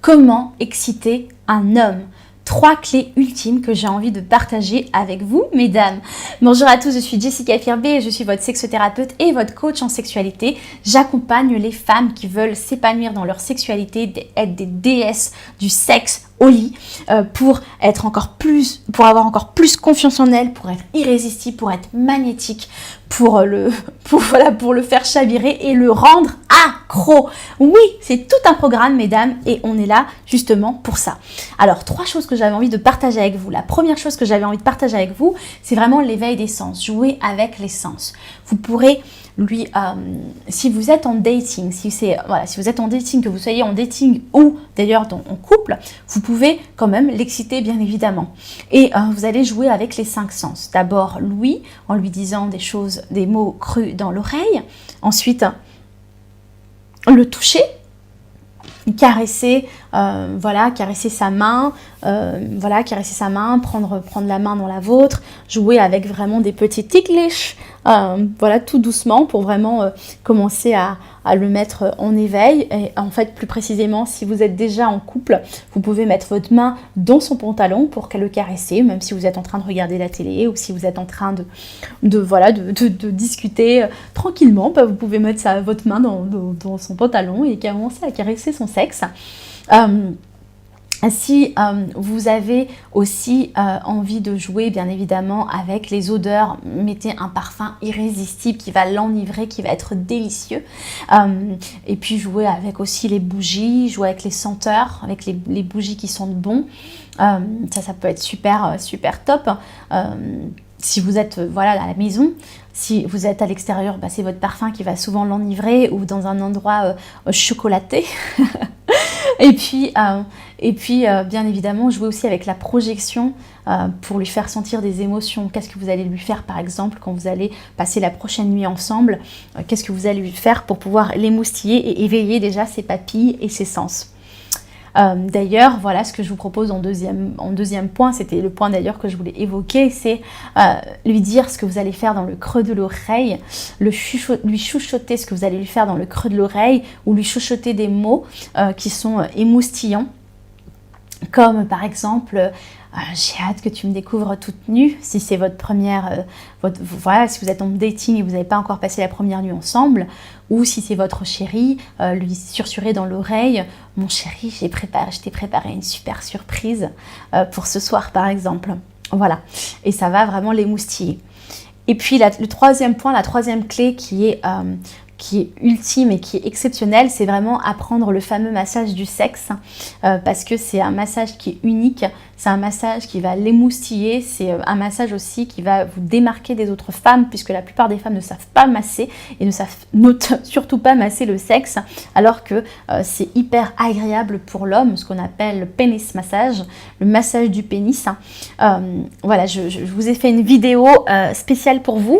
Comment exciter un homme? 3 clés ultimes que j'ai envie de partager avec vous, mesdames. Bonjour à tous, je suis Jessica Firbet, je suis votre sexothérapeute et votre coach en sexualité. J'accompagne les femmes qui veulent s'épanouir dans leur sexualité, être des déesses du sexe au lit, pour avoir encore plus confiance en elles, pour être irrésistible, pour être magnétique, pour le faire chavirer et le rendre accro. Oui, c'est tout un programme, mesdames, et on est là justement pour ça. Alors, 3 choses que j'avais envie de partager avec vous. La première chose que j'avais envie de partager avec vous, c'est vraiment l'éveil des sens, jouer avec les sens. Vous pourrez si vous êtes en dating, si vous êtes en dating, que vous soyez en dating ou d'ailleurs en couple, vous pouvez quand même l'exciter bien évidemment. Et vous allez jouer avec les 5 sens. D'abord l'ouïe, en lui disant des mots crus dans l'oreille. Ensuite, le toucher, caresser sa main, prendre la main dans la vôtre, jouer avec vraiment des petits ticklish, tout doucement pour vraiment commencer à le mettre en éveil. Et en fait, plus précisément, si vous êtes déjà en couple, vous pouvez mettre votre main dans son pantalon pour le caresser, même si vous êtes en train de regarder la télé ou si vous êtes en train de discuter tranquillement, vous pouvez mettre votre main dans son pantalon et commencer à caresser son sexe. Si vous avez aussi envie de jouer bien évidemment avec les odeurs, mettez un parfum irrésistible qui va l'enivrer, qui va être délicieux. Et puis jouer avec aussi les bougies, jouer avec les senteurs, avec les bougies qui sentent bon. Ça peut être super top. Si vous êtes à la maison, si vous êtes à l'extérieur, c'est votre parfum qui va souvent l'enivrer, ou dans un endroit chocolaté. Et puis, bien évidemment, jouer aussi avec la projection pour lui faire sentir des émotions. Qu'est-ce que vous allez lui faire, par exemple, quand vous allez passer la prochaine nuit ensemble? Qu'est-ce que vous allez lui faire pour pouvoir l'émoustiller et éveiller déjà ses papilles et ses sens? D'ailleurs, voilà ce que je vous propose en deuxième point, c'était le point d'ailleurs que je voulais évoquer, c'est lui dire ce que vous allez faire dans le creux de l'oreille, lui chuchoter ce que vous allez lui faire dans le creux de l'oreille, ou lui chuchoter des mots qui sont émoustillants, comme par exemple j'ai hâte que tu me découvres toute nue, si c'est votre première, si vous êtes en dating et vous n'avez pas encore passé la première nuit ensemble, ou si c'est votre chéri, lui susurrer dans l'oreille, mon chéri, je t'ai préparé une super surprise pour ce soir par exemple. Voilà, et ça va vraiment l'émoustiller. Et puis le troisième point, la troisième clé qui est ultime et qui est exceptionnel, c'est vraiment apprendre le fameux massage du sexe, parce que c'est un massage qui est unique, c'est un massage qui va l'émoustiller, c'est un massage aussi qui va vous démarquer des autres femmes, puisque la plupart des femmes ne savent pas masser et ne savent surtout pas masser le sexe, alors que c'est hyper agréable pour l'homme, ce qu'on appelle le pénis massage, le massage du pénis. Je vous ai fait une vidéo spéciale pour vous.